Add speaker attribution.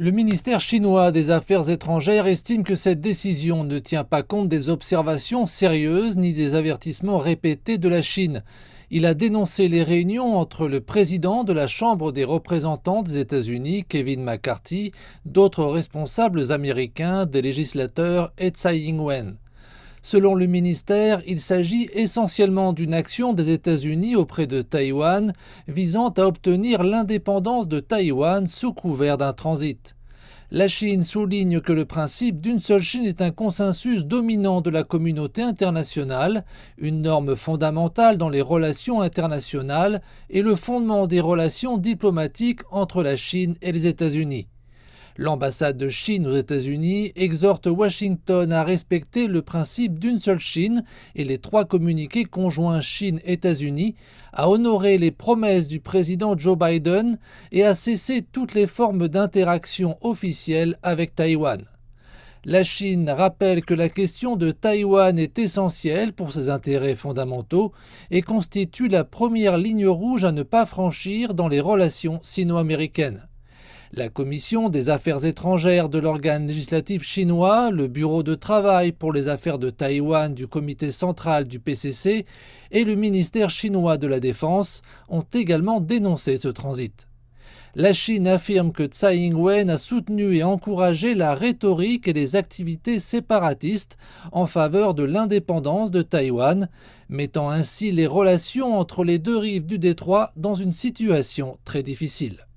Speaker 1: Le ministère chinois des Affaires étrangères estime que cette décision ne tient pas compte des observations sérieuses ni des avertissements répétés de la Chine. Il a dénoncé les réunions entre le président de la Chambre des représentants des États-Unis, Kevin McCarthy, d'autres responsables américains, des législateurs et Tsai Ing-wen. Selon le ministère, il s'agit essentiellement d'une action des États-Unis auprès de Taïwan visant à obtenir l'indépendance de Taïwan sous couvert d'un transit. La Chine souligne que le principe d'une seule Chine est un consensus dominant de la communauté internationale, une norme fondamentale dans les relations internationales et le fondement des relations diplomatiques entre la Chine et les États-Unis. L'ambassade de Chine aux États-Unis exhorte Washington à respecter le principe d'une seule Chine et les 3 communiqués conjoints Chine-États-Unis, à honorer les promesses du président Joe Biden et à cesser toutes les formes d'interaction officielle avec Taïwan. La Chine rappelle que la question de Taïwan est essentielle pour ses intérêts fondamentaux et constitue la première ligne rouge à ne pas franchir dans les relations sino-américaines. La Commission des affaires étrangères de l'organe législatif chinois, le Bureau de travail pour les affaires de Taïwan du Comité central du PCC et le ministère chinois de la Défense ont également dénoncé ce transit. La Chine affirme que Tsai Ing-wen a soutenu et encouragé la rhétorique et les activités séparatistes en faveur de l'indépendance de Taïwan, mettant ainsi les relations entre les 2 rives du détroit dans une situation très difficile.